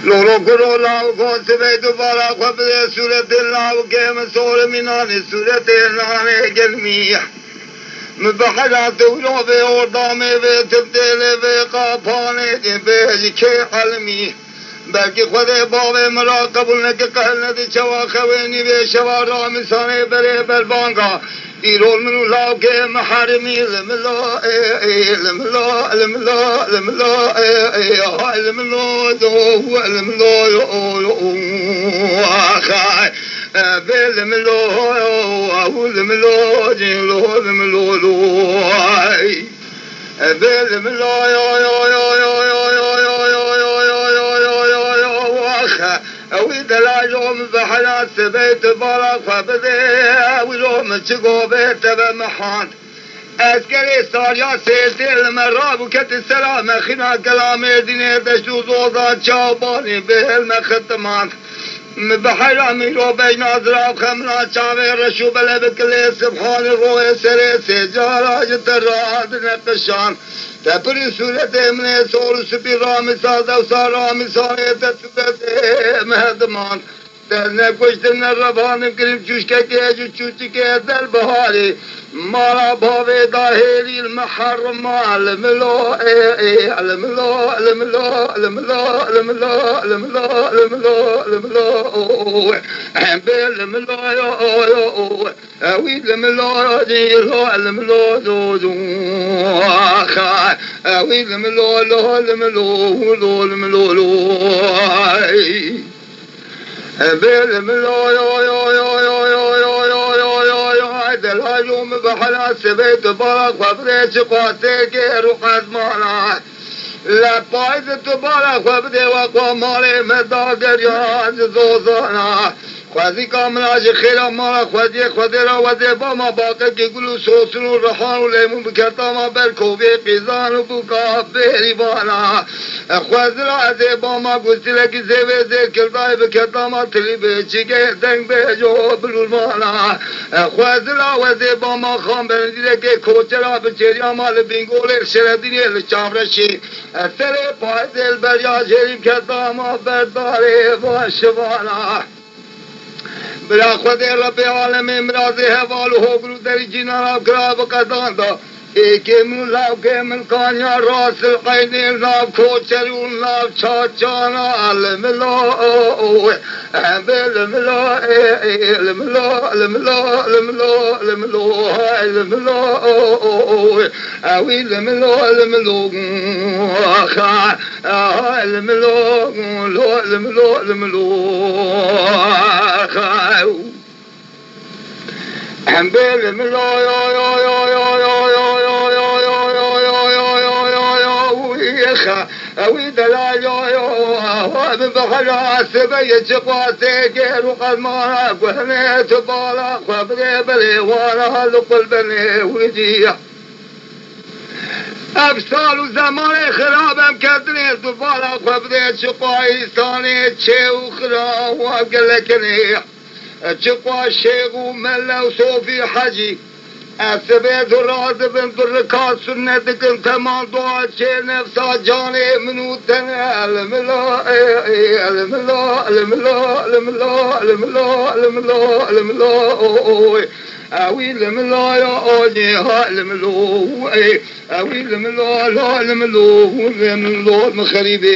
لولو کرو لاو کون سبے دوبارہ خبر صورت لاو کے مسور منان صورت نانے گرمی مبحرات ولو بے اردامے بے تبدیلے بے قافانے کے بے جکھے علمی بلکہ خود باوے مرا قبول نے کہ کہلنے دی چوا خوینی بے شوا رامسانے برے بربانگا ایرول منو لاو کے محارمی علم اللہ علم اللہ علم اللہ علم اللہ علم اللہ دو علم اللہ آخائے بعلم الله علم الله جل علم الله بعلم الله يا أويد لا يوم بحلات بيت بارك فبدأ ويوم تجو بيت بمحان أذكر إستاريا سيد المراب وكت السلام خنا كلام دينه تشدو زوزا شاباني بالمختمان بحر أميرو بين أزراب خمنا شاوي رشو بلبكلي سبحان الروح سري سجارة جتراد نقشان تبري سورة من سور سبي رامي سادا وصار رامي ساية تسبت مهدمان دلنا كشتنا الربان كريم چوشكا كيجو چوشكا دل بهاري مارا بھاوے داہیری المحرم علم اللہ علم اللہ علم اللہ علم اللہ علم اللہ علم اللہ علم اللہ علم اللہ بعلم اللہ علم اللہ جیل علم اللہ زوزو آخر علم اللہ علم اللہ علم اللہ بعلم الهجوم بحلا سبيت بارك وبديت قواتيك روحات مانا لا بايزت بارك وبدي وقوامالي مداقر يهاز زوزانا خوازي كاملاج خيرا مالا خوازي را وزي باما باقا كيقولوا سوسنو رحانو ليمون بكتاما بركوبي قيزانو بوكا بيريبانا خوازي را زي باما قلتي لكي زيوي زي كلداي بكتاما تلي بيچيكي دنگ بيجو بلولمانا خوازي را وزي باما خان بندي لكي كوچرا بچيريا مال بينگولي شرديني لچامرشي سري پايزي البريا جيريم كتاما برداري باشوانا بلا خود رب عالم امراض حوال ہو گرو دری جنا گراب قدان دا ایک مولا کے ملکانیا راس القین ناب کھوچرون ناب چاچانا علم اللہ علم اللہ علم اللہ علم اللہ علم اللہ علم اللہ علم اللہ علم اللہ علم اللہ علم اللہ علم اللہ علم اللہ بعلم الله أويد لا هذا بحر سبي جقواتي غير وقد ما وهنيت بالك وبدي بلي وانا لقلب بني ودي أبصار زمان خرابم كدني بالك وبدي شقاي ثاني تشو خراب وقلكني چقوا شیخ و ملا و صوفی حجی اسبیت و راز بن برکات سنت کن تمام دعا چه نفسا جانے منو تن علم اللہ علم اللہ علم اللہ علم اللہ علم اللہ علم اللہ علم اللہ اوی علم اللہ یا آجی علم اللہ اوی علم اللہ لا علم اللہ علم اللہ مخریبی